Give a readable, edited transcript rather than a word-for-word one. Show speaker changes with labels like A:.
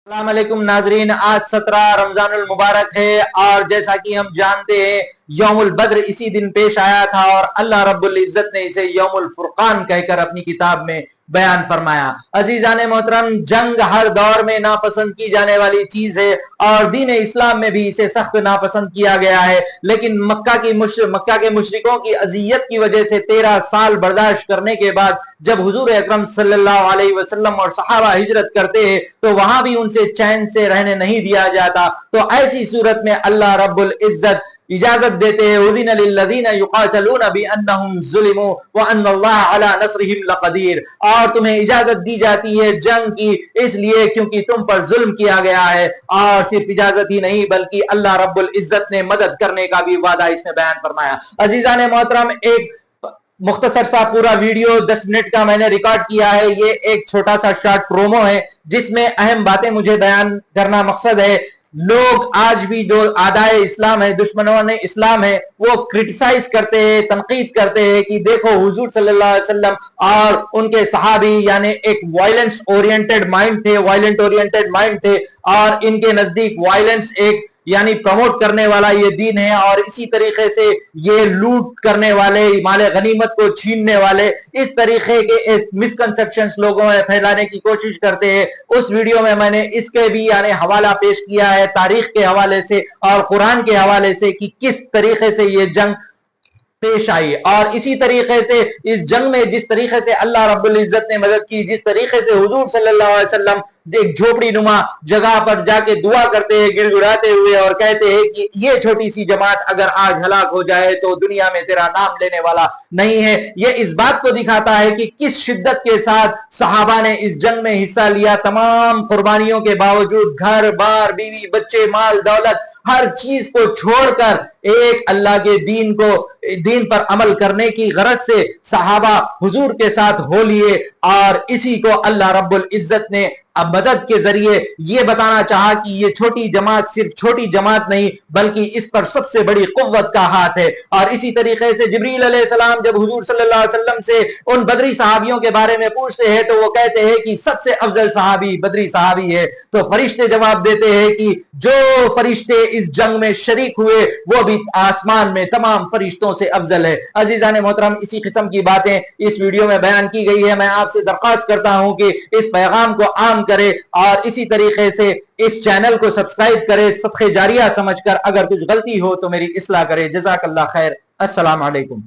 A: अस्सलाम वालेकुम नाजरीन, आज 17 रमजानुल मुबारक है और जैसा कि हम जानते हैं यौमुल बद्र इसी दिन पेश आया था और अल्लाह रब्बुल इज्जत ने इसे यौमुल फुरकान कहकर अपनी किताब में बयान फरमाया। अजीजाने मोहतरम, जंग हर दौर में नापसंद की जाने वाली चीज है और दीन इस्लाम में भी इसे सख्त नापसंद किया गया है, लेकिन मक्का के मुशरिकों की अजियत की वजह से 13 साल बर्दाश्त करने के बाद जब हुजूर अकरम सल्लल्लाहु अलैहि वसल्लम और सहाबा हिजरत करते हैं तो वहां भी उनसे चैन से रहने नहीं दिया जाता। तो ऐसी सूरत में अल्लाह रब्बुल इज्जत इजाजत देते हैं, उज़िन लिल्लज़ीना युक़ातलूना बिअन्नहुम ज़ुलिमू व अन्नल्लाह अला नस्रिहिम लक़दीर, और तुम्हें इजाजत दी जाती है जंग की इसलिए क्योंकि तुम पर जुल्म किया गया है। और सिर्फ इजाजत ही नहीं बल्कि अल्लाह रब्बुल इज्जत ने मदद करने का भी वादा इसमें बयान फरमाया। अजीजाने मोहतरम, एक मुख्तसर सा पूरा वीडियो 10 मिनट का मैंने रिकॉर्ड किया है। ये एक छोटा सा शॉर्ट प्रोमो है जिसमें अहम बातें मुझे बयान करना मकसद है। लोग आज भी जो आदाए इस्लाम है, दुश्मनों ने इस्लाम है, वो क्रिटिसाइज करते हैं, तनकीद करते हैं कि देखो हुजूर सल्लल्लाहु अलैहि वसल्लम और उनके सहाबी यानी एक वायलेंस ओरिएंटेड माइंड थे, वायलेंट ओरिएंटेड माइंड थे और इनके नजदीक वायलेंस एक यानी प्रमोट करने वाला ये दीन है और इसी तरीके से ये लूट करने वाले, माले गनीमत को छीनने वाले, इस तरीके के मिसकंसेप्शंस लोगों में फैलाने की कोशिश करते हैं। उस वीडियो में मैंने इसके भी यानी हवाला पेश किया है तारीख के हवाले से और कुरान के हवाले से कि किस तरीके से ये जंग पेश आई और इसी तरीके से इस जंग में जिस तरीके से अल्लाह रब्बुल इज्जत ने मदद की, जिस तरीके से हुजूर सल्लल्लाहु अलैहि वसल्लम एक झोपड़ी नुमा जगह पर जाके दुआ करते हैं गिड़गिड़ाते हुए और कहते हैं कि ये छोटी सी जमात अगर आज हलाक हो जाए तो दुनिया में तेरा नाम लेने वाला नहीं है। ये इस बात को दिखाता है कि किस शिद्दत के साथ सहाबा ने इस जंग में हिस्सा लिया। तमाम कुर्बानियों के बावजूद घर बार बीवी बच्चे माल दौलत हर चीज को छोड़कर एक अल्लाह के दीन पर अमल करने की गरज से सहाबा हुजूर के साथ हो लिए और इसी को अल्लाह रब्बुल इज्जत ने अब मदद के जरिए ये बताना चाहा कि ये छोटी जमात सिर्फ छोटी जमात नहीं बल्कि इस पर सबसे बड़ी कुव्वत का हाथ है। और इसी तरीके से जिब्रील अलैहिस्सलाम जब हुजूर सल्लल्लाहु अलैहि वसल्लम से उन बदरी सहाबियों के बारे में पूछते हैं तो वो कहते हैं कि सबसे अफजल सहाबी बदरी सहाबी है। तो फरिश्ते जवाब देते हैं कि जो फरिश्ते इस जंग में शरीक हुए वो भी आसमान में तमाम फरिश्तों से अफजल है। अजीजान मोहतरम, इसी किस्म की बातें इस वीडियो में बयान की गई है। मैं आपसे दरख्वास्त करता हूं कि इस पैगाम को आम करे और इसी तरीके से इस चैनल को सब्सक्राइब करे, सदक़े जारिया समझकर। अगर कुछ गलती हो तो मेरी इस्लाह करे। जज़ाकल्लाह खैर। अस्सलाम वालेकुम।